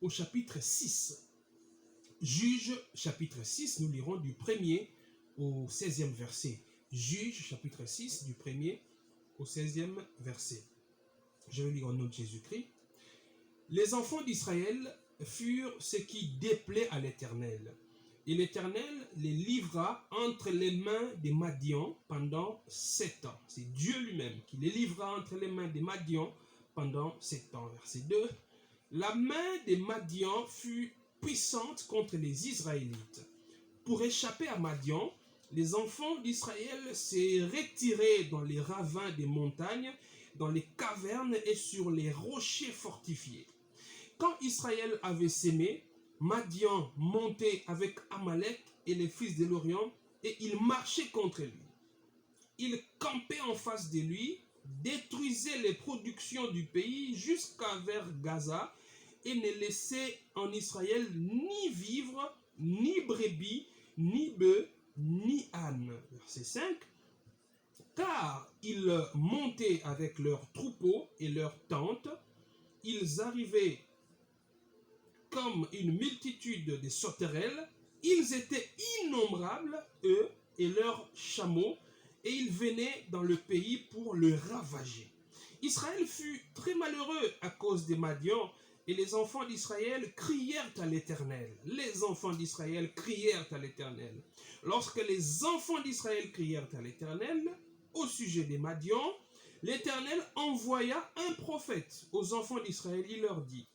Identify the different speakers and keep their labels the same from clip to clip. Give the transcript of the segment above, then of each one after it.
Speaker 1: au chapitre 6. Juge, chapitre 6, nous lirons du 1er au 16e verset. Juge, chapitre 6, du 1er au 16e verset. Je vais lire au nom de Jésus-Christ. Les enfants d'Israël furent ce qui déplaît à l'Éternel. Et l'Éternel les livra entre les mains des Madians pendant 7 ans. C'est Dieu lui-même qui les livra entre les mains des Madians pendant 7 ans. Verset 2. La main des Madians fut puissante contre les Israélites. Pour échapper à Madian, les enfants d'Israël s'est retirés dans les ravins des montagnes, dans les cavernes et sur les rochers fortifiés. Quand Israël avait sémé, Madian montait avec Amalek et les fils de l'Orient et il marchait contre lui. Il campait en face de lui, détruisait les productions du pays jusqu'à vers Gaza et ne laissait en Israël ni vivre, ni brebis, ni bœufs, ni ânes. Verset 5. Car ils montaient avec leurs troupeaux et leurs tentes, ils arrivaient comme une multitude de sauterelles, ils étaient innombrables, eux et leurs chameaux, et ils venaient dans le pays pour le ravager. Israël fut très malheureux à cause des Madians, et les enfants d'Israël crièrent à l'Éternel. Les enfants d'Israël crièrent à l'Éternel. Lorsque les enfants d'Israël crièrent à l'Éternel au sujet des Madians, l'Éternel envoya un prophète aux enfants d'Israël. Il leur dit: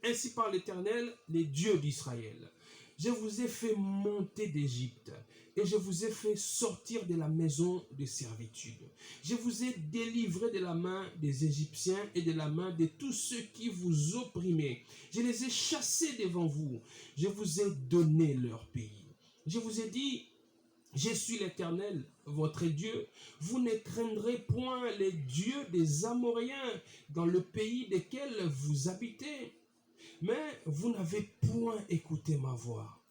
Speaker 1: ainsi parle l'Éternel, les dieux d'Israël. Je vous ai fait monter d'Égypte et je vous ai fait sortir de la maison de servitude. Je vous ai délivré de la main des Égyptiens et de la main de tous ceux qui vous opprimaient. Je les ai chassés devant vous. Je vous ai donné leur pays. Je vous ai dit: je suis l'Éternel, votre Dieu. Vous ne craindrez point les dieux des Amoréens dans le pays desquels vous habitez. Mais vous n'avez point écouté ma voix.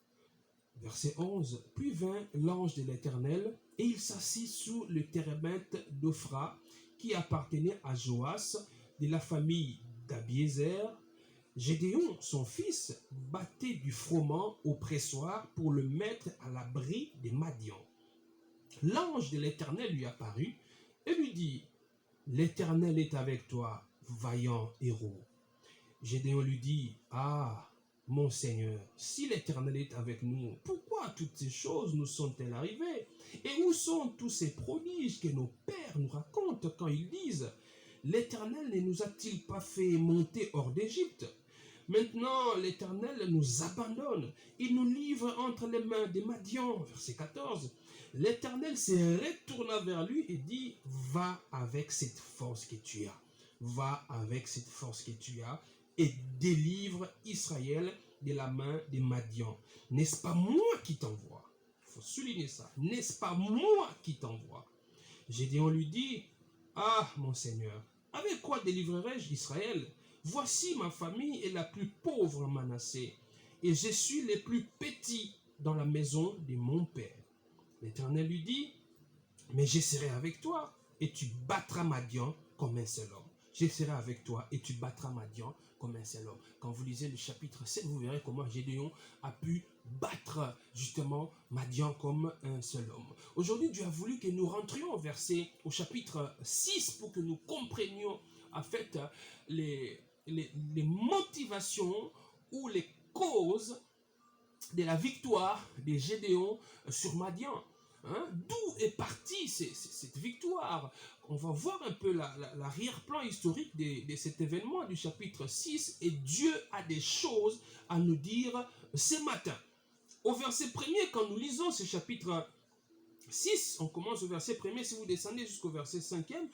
Speaker 1: Verset 11. Puis vint l'ange de l'Éternel, et il s'assit sous le térébinthe d'Ophra, qui appartenait à Joas, de la famille d'Abiézer. Gédéon, son fils, battait du froment au pressoir pour le mettre à l'abri des Madians. L'ange de l'Éternel lui apparut et lui dit: l'Éternel est avec toi, vaillant héros. Gédéon lui dit: ah, mon Seigneur, si l'Éternel est avec nous, pourquoi toutes ces choses nous sont-elles arrivées? Et où sont tous ces prodiges que nos pères nous racontent quand ils disent: l'Éternel ne nous a-t-il pas fait monter hors d'Égypte? Maintenant, l'Éternel nous abandonne, il nous livre entre les mains des Madians. Verset 14. L'Éternel se retourna vers lui et dit: va avec cette force que tu as. Va avec cette force que tu as et délivre Israël de la main des Madians. N'est-ce pas moi qui t'envoie? Il faut souligner ça. N'est-ce pas moi qui t'envoie? Gédéon lui dit: ah, mon Seigneur, avec quoi délivrerai-je Israël? Voici ma famille est la plus pauvre en Manassé, et je suis le plus petit dans la maison de mon père. L'Éternel lui dit: mais je serai avec toi, et tu battras Madian comme un seul homme. Je serai avec toi et tu battras Madian comme un seul homme. Quand vous lisez le chapitre 7, vous verrez comment Gédéon a pu battre justement Madian comme un seul homme. Aujourd'hui, Dieu a voulu que nous rentrions au chapitre 6 pour que nous comprenions en fait les motivations ou les causes de la victoire de Gédéon sur Madian. D'où est partie cette victoire? On va voir un peu l'arrière-plan historique de cet événement du chapitre 6, et Dieu a des choses à nous dire ce matin. Au verset 1er, quand nous lisons ce chapitre 6, on commence au verset 1er, si vous descendez jusqu'au verset 5e,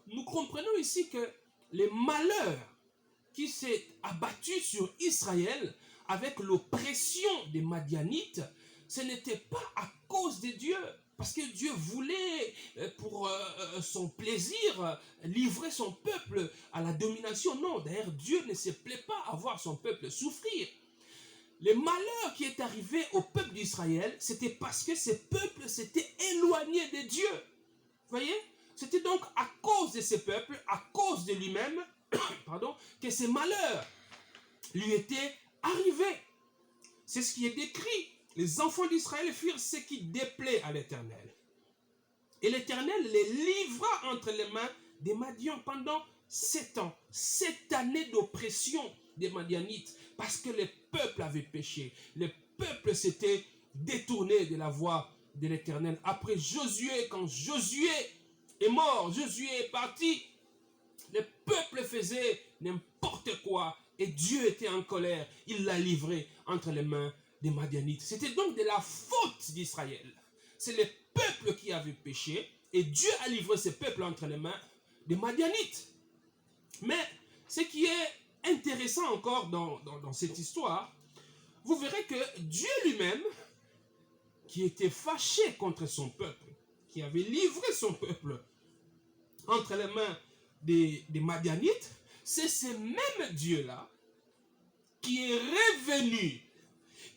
Speaker 1: nous comprenons ici que les malheurs qui s'est abattu sur Israël avec l'oppression des Madianites, ce n'était pas à cause de Dieu, parce que Dieu voulait, pour son plaisir, livrer son peuple à la domination. Non, d'ailleurs, Dieu ne se plaît pas à voir son peuple souffrir. Les malheurs qui est arrivé au peuple d'Israël, c'était parce que ce peuple s'était éloigné de Dieu. Vous voyez? C'était donc à cause de ce peuple, à cause de lui-même, pardon, que ces malheurs lui étaient arrivé. C'est ce qui est décrit. Les enfants d'Israël firent ce qui déplaît à l'Éternel. Et l'Éternel les livra entre les mains des Madians pendant 7 ans. 7 années d'oppression des Madianites. Parce que les peuples avaient péché. Les peuples s'étaient détournés de la voie de l'Éternel. Après Josué, quand Josué est mort, Josué est parti, le peuple faisait n'importe quoi. Et Dieu était en colère. Il l'a livré entre les mains des Madianites. C'était donc de la faute d'Israël. C'est le peuple qui avait péché. Et Dieu a livré ce peuple entre les mains des Madianites. Mais ce qui est intéressant encore dans cette histoire, vous verrez que Dieu lui-même, qui était fâché contre son peuple, qui avait livré son peuple entre les mains des Madianites, c'est ce même Dieu-là qui est revenu,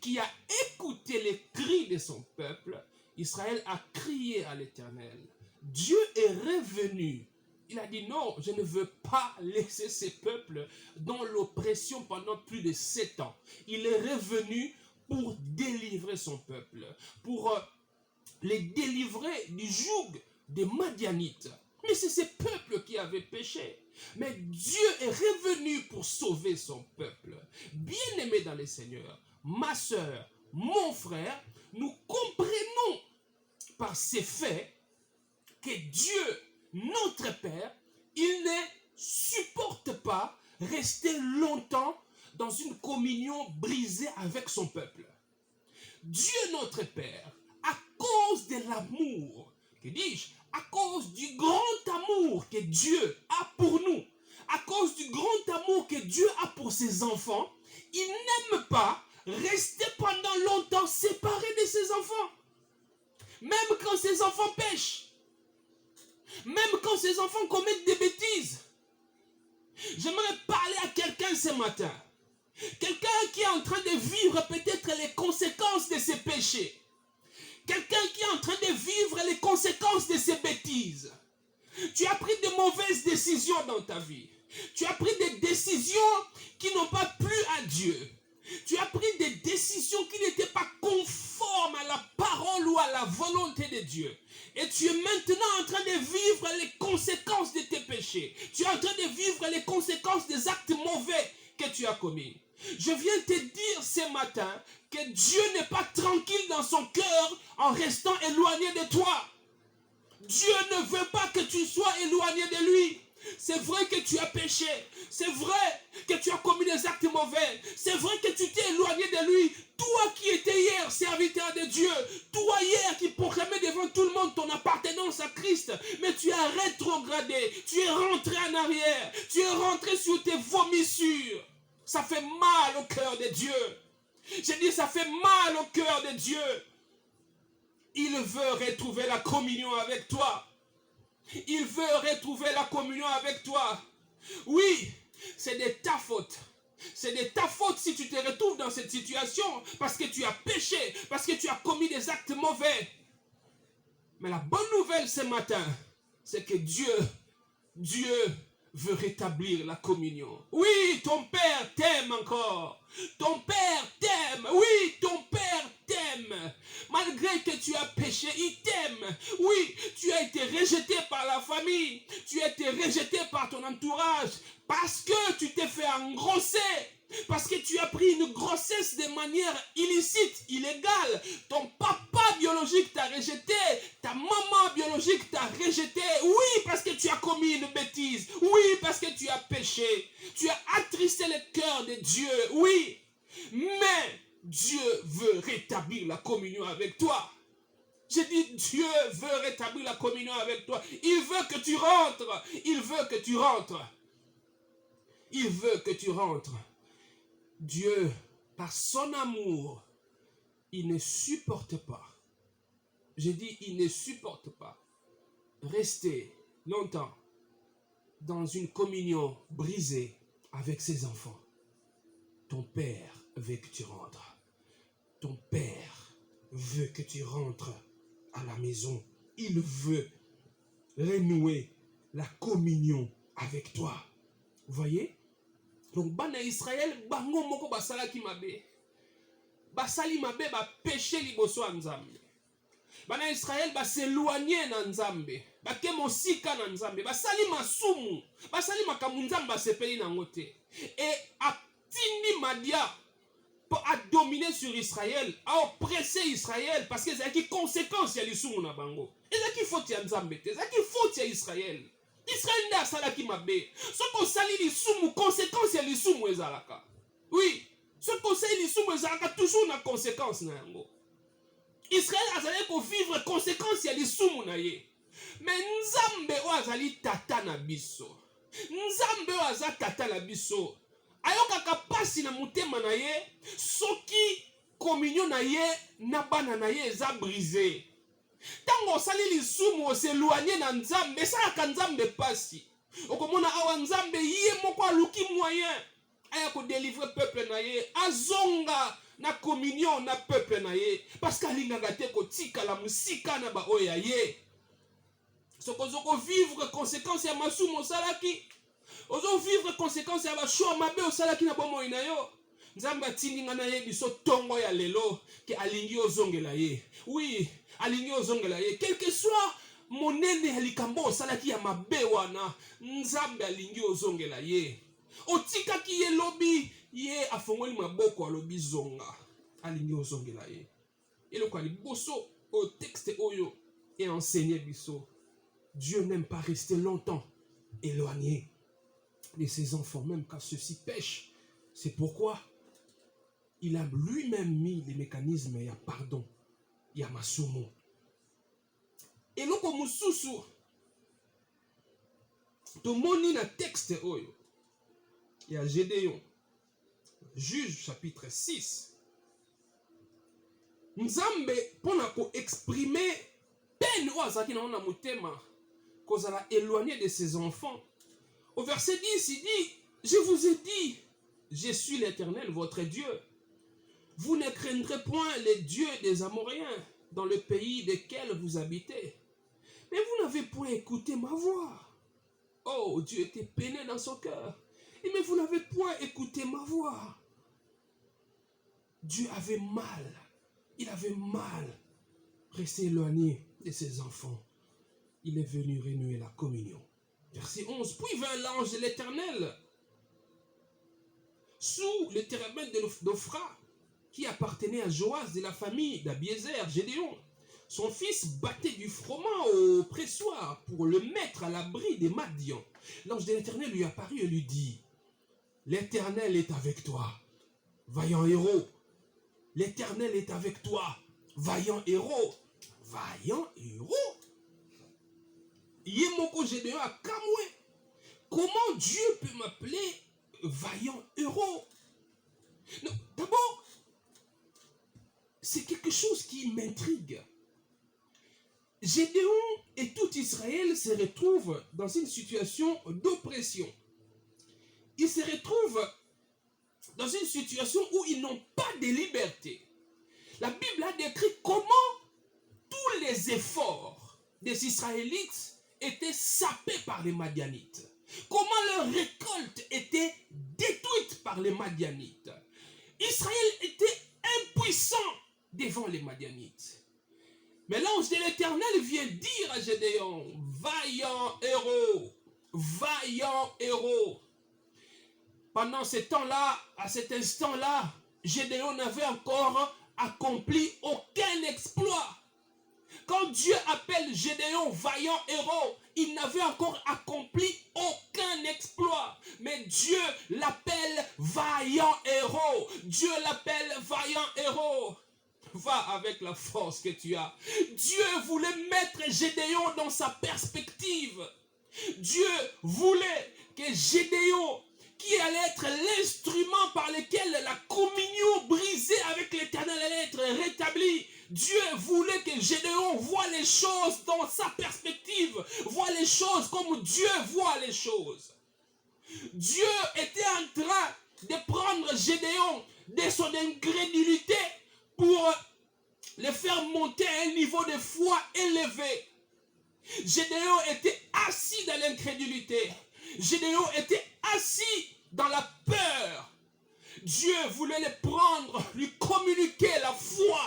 Speaker 1: qui a écouté les cris de son peuple. Israël a crié à l'Éternel. Dieu est revenu. Il a dit non, je ne veux pas laisser ces peuples dans l'oppression pendant plus de 7 ans. Il est revenu pour délivrer son peuple, pour les délivrer du joug des Madianites. Mais c'est ces peuples qui avaient péché. Mais Dieu est revenu pour sauver son peuple. Bien-aimés dans le Seigneur, ma soeur, mon frère, nous comprenons par ces faits que Dieu, notre Père, il ne supporte pas rester longtemps dans une communion brisée avec son peuple. Dieu, notre Père, à cause de l'amour, que dis-je, à cause du grand amour que Dieu a pour nous, à cause du grand amour que Dieu a pour ses enfants, il n'aime pas rester pendant longtemps séparé de ses enfants. Même quand ses enfants pêchent, même quand ses enfants commettent des bêtises. J'aimerais parler à quelqu'un ce matin. Quelqu'un qui est en train de vivre peut-être les conséquences de ses péchés. Quelqu'un qui est en train de vivre les conséquences de ses bêtises. Tu as pris de mauvaises décisions dans ta vie. Tu as pris des décisions qui n'ont pas plu à Dieu. Tu as pris des décisions qui n'étaient pas conformes à la parole ou à la volonté de Dieu. Et tu es maintenant en train de vivre les conséquences de tes péchés. Tu es en train de vivre les conséquences des actes mauvais que tu as commis. Je viens te dire ce matin que Dieu n'est pas tranquille dans son cœur en restant éloigné de toi. Dieu ne veut pas que tu sois éloigné de lui. C'est vrai que tu as péché. C'est vrai que tu as commis des actes mauvais. C'est vrai que tu t'es éloigné de lui. Toi qui étais hier serviteur de Dieu. Toi hier qui proclamais devant tout le monde ton appartenance à Christ. Mais tu as rétrogradé. Tu es rentré en arrière. Tu es rentré sur tes vomissures. Ça fait mal au cœur de Dieu. J'ai dit ça fait mal au cœur de Dieu. Il veut retrouver la communion avec toi. Il veut retrouver la communion avec toi. Oui, c'est de ta faute. C'est de ta faute si tu te retrouves dans cette situation parce que tu as péché, parce que tu as commis des actes mauvais. Mais la bonne nouvelle ce matin, c'est que Dieu veut rétablir la communion. Oui, ton Père t'aime encore. Ton Père t'aime. Oui, ton Père t'aime. Malgré que tu as péché, il t'aime. Oui, tu as été rejeté par la famille. Tu as été rejeté par ton entourage. Parce que tu t'es fait engrosser. Parce que tu as pris une grossesse de manière illicite, illégale. Ton papa biologique t'a rejeté. Ta maman biologique t'a rejeté. Oui, parce que tu as commis une bêtise. Oui, parce que tu as péché. Tu as attristé le cœur de Dieu. Oui, mais Dieu veut rétablir la communion avec toi. J'ai dit, Dieu veut rétablir la communion avec toi. Il veut que tu rentres. Il veut que tu rentres. Il veut que tu rentres. Dieu, par son amour, il ne supporte pas. J'ai dit, il ne supporte pas rester longtemps dans une communion brisée avec ses enfants. Ton Père veut que tu rentres. Ton Père veut que tu rentres à la maison. Il veut renouer la communion avec toi. Vous voyez? Donc, bana Israël, bango moko basalaki mabe. Basali mabe ba péché liboso ya Nzambe. Bana Israël s'éloigner na Nzambe. Bake mosika na Nzambe. Basali masumu. Basali makambo Nzambe basepeli nango te. Et atindi Madia pour dominer sur Israël, à oppresser Israël parce que c'est qui conséquence ya lisumu na bango. Et c'est qui faute ya Nzambe te. C'est qui faute ya Israël. Israël nde asalaki mabe. Soko sali lisumu conséquence ya lisumu ezalaka. Oui, ce conseil lisumu ezalaka toujours na conséquence na yango. Israël azali ko vivre conséquence ya lisumu na ye. Mais Nzambe o azali tata na biso. Nzambe o azali tata na biso. Ayokaka pasi na motema na ye soki communion na ye na bana na ye eza brisé. Tango osali lisumu oseloigné na Nzambe esalaka Nzambe pasi. Okomona awa Nzambe ye moko aluki moyen aya ko délivrer peuple na ye azonga na communion na peuple na ye parce qu'alingaka te kotika la musika na ba oya ye. Soko vivre conséquence ya masumu osalaki. Ozo vivre conséquence ya ba choix mabe osalaki na bomo ina yo. Nzambe atindinga na ye biso tongo ya lelo ke alingi ozongela ye. Oui, alingi ozongela ye. Quel que soit monene ya likambo osalaki ya mabe wana, Nzambe alingi ozongela ye. Otikaki ye lobi ye afongoli maboko alobi zonga. Alingi ozongela ye. Eloko aliboso au texte oyo et enseigné biso. Dieu n'aime pas rester longtemps éloigné de ses enfants, même quand ceux-ci pêchent. C'est pourquoi il a lui-même mis les mécanismes, il y a pardon, il y a masumu. Et donc, mususu, tomoni na texte oyo, il y a Gédéon, Juge chapitre 6. Nzambe pona ko exprimer peine ou azaki na ona motema, kozala éloigné de ses enfants. Au verset 10, il dit, je vous ai dit, je suis l'Éternel, votre Dieu. Vous ne craindrez point les dieux des Amoréens dans le pays desquels vous habitez. Mais vous n'avez point écouté ma voix. Oh, Dieu était peiné dans son cœur. Mais vous n'avez point écouté ma voix. Dieu avait mal. Il avait mal. Resté éloigné de ses enfants. Il est venu renouer la communion. Verset 11. Puis vint l'ange de l'Éternel sous le térébinthe d'Ophra, qui appartenait à Joas de la famille d'Abiézer, Gédéon. Son fils battait du froment au pressoir pour le mettre à l'abri des Madians. L'ange de l'Éternel lui apparut et lui dit, l'Éternel est avec toi, vaillant héros. L'Éternel est avec toi, vaillant héros. Vaillant héros. Yemoko Gédéon a kamwe. Comment Dieu peut m'appeler vaillant héros? D'abord, c'est quelque chose qui m'intrigue. Gédéon et tout Israël se retrouvent dans une situation d'oppression. Ils se retrouvent dans une situation où ils n'ont pas de liberté. La Bible a décrit comment tous les efforts des Israélites étaient sapés par les Madianites. Comment leur récolte était détruite par les Madianites. Israël était impuissant devant les Madianites. Mais l'ange de l'Éternel vient dire à Gédéon, vaillant héros, vaillant héros. Pendant ce temps-là, à cet instant-là, Gédéon n'avait encore accompli aucun exploit. Quand Dieu appelle Gédéon vaillant héros, il n'avait encore accompli aucun exploit. Mais Dieu l'appelle vaillant héros. Dieu l'appelle vaillant héros. Va avec la force que tu as. Dieu voulait mettre Gédéon dans sa perspective. Dieu voulait que Gédéon, qui allait être l'instrument par lequel la communion brisée avec l'Éternel allait être rétablie, Dieu voulait que Gédéon voie les choses dans sa perspective, voie les choses comme Dieu voit les choses. Dieu était en train de prendre Gédéon de son incrédulité pour le faire monter à un niveau de foi élevé. Gédéon était assis dans l'incrédulité. Gédéon était assis dans la peur. Dieu voulait les prendre, lui communiquer la foi.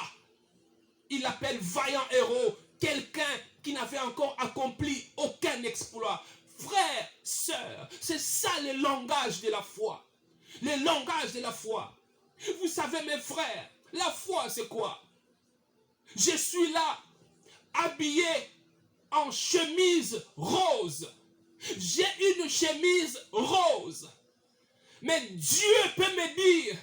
Speaker 1: Il l'appelle vaillant héros, quelqu'un qui n'avait encore accompli aucun exploit. Frères, sœurs, c'est ça le langage de la foi. Le langage de la foi. Vous savez mes frères, la foi c'est quoi? Je suis là, habillé en chemise rose. J'ai une chemise rose. Mais Dieu peut me dire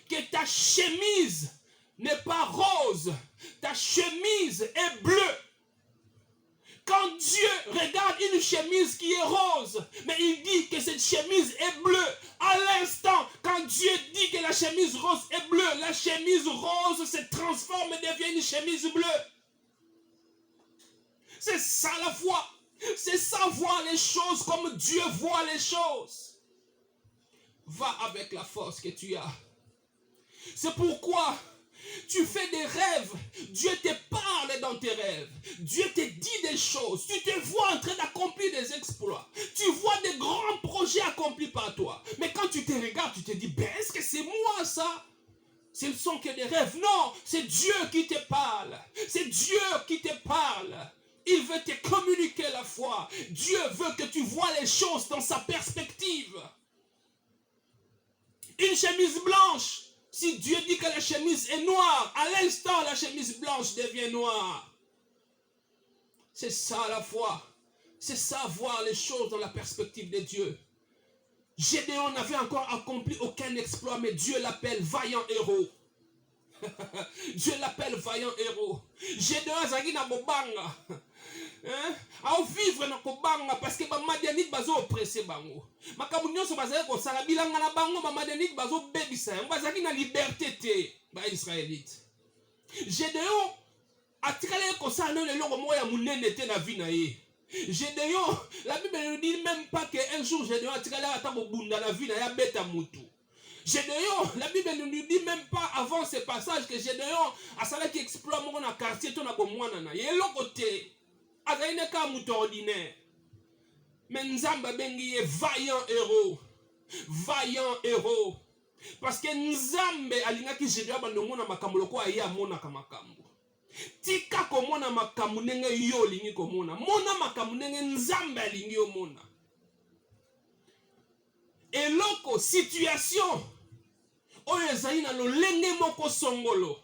Speaker 1: que ta chemise n'est pas rose. Ta chemise est bleue. Quand Dieu regarde une chemise qui est rose, mais il dit que cette chemise est bleue, à l'instant, quand Dieu dit que la chemise rose est bleue, la chemise rose se transforme et devient une chemise bleue. C'est ça la foi. C'est ça voir les choses comme Dieu voit les choses. Va avec la force que tu as. C'est pourquoi tu fais des rêves. Dieu te parle dans tes rêves. Dieu te dit des choses. Tu te vois en train d'accomplir des exploits. Tu vois des grands projets accomplis par toi. Mais quand tu te regardes, tu te dis, ben, est-ce que c'est moi ça? Ce ne sont que des rêves. Non, c'est Dieu qui te parle. C'est Dieu qui te parle. Il veut te communiquer la foi. Dieu veut que tu vois les choses dans sa perspective. Une chemise blanche. Si Dieu dit que la chemise est noire, à l'instant, la chemise blanche devient noire. C'est ça la foi. C'est ça voir les choses dans la perspective de Dieu. Gédéon n'avait encore accompli aucun exploit, mais Dieu l'appelle vaillant héros. Dieu l'appelle vaillant héros. Gédéon azaki na bobanga. A vivre na kobanga parce que ba madianite bazo oppressé bango. Makamu nyonso bazaki ko sala bilanga na bango ba madianite bazo bebisa. Bazaki na liberté te ba israélite. Gédéon atikale ko sala le longo mo ya munene te na vie na ye. Gédéon, la Bible ne dit même pas qu'un jour Gédéon atikale ata ko bunda na vie na ya beta mutu. Gédéon, la Bible ne nous dit même pas avant ce passage que Gédéon a salé qui exploite mon quartier ton abomwana na. Yé lokote. Azaine ka mutu ordinaire. Mais Nzamba bengi ye vaillant héros. Vaillant héros. Parce que Nzambe alinga ki Gédéon bandongo na makambo loko aye amona ka makambo. Tika komona makambo nenge yo lingi komona. Mona makambo nenge Nzambe alingi yo mona. Et loko situation oyo ezali na lolenge moko songolo.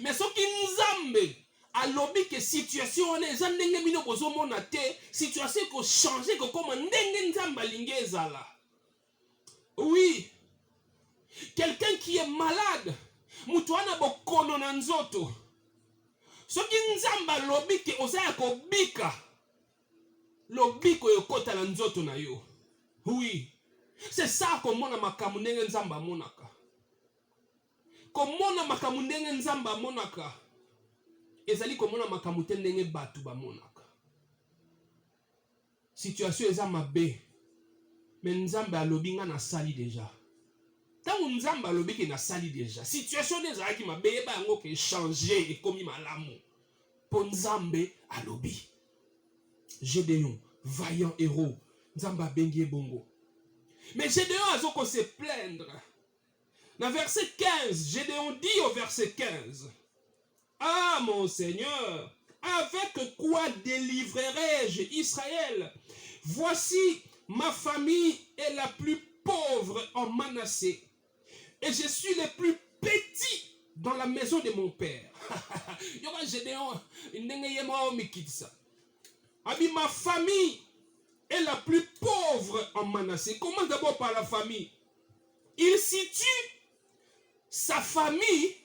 Speaker 1: Mais soki Nzambe alobi que situation wana eza ndenge bino bozomona te, situation ko changer ko koma ndenge Nzambe alingi ezala. Oui, quelqu'un qui est malade, mutu wana bokono na nzoto. Soki Nzambe alobi que ozaya ko bika, lobiko yokota na nzoto na yo. Oui, c'est ça komona makambo ndenge Nzambe amonaka. Komona makambo ndenge Nzambe amonaka. Ezali komona makambo te ndenge batu bamonaka. Situation eza mabe. Mais Nzambe alobi nga na sali déjà. Tango Nzambe alobi ke na sali déjà. Situation ezalaki mabe yeba yango ke changer ekomi malamu. Po Nzambe alobi. Gédéon, vaillant héros. Nzambe abengi bongo. Mais Gédéon azoko se plaindre. Dans verset 15, Gédéon dit au verset 15. Ah mon Seigneur, avec quoi délivrerai-je Israël? Voici, ma famille est la plus pauvre en Manassé, et je suis le plus petit dans la maison de mon père. Ma famille est la plus pauvre en Manassé. Commence d'abord par la famille. Il situe sa famille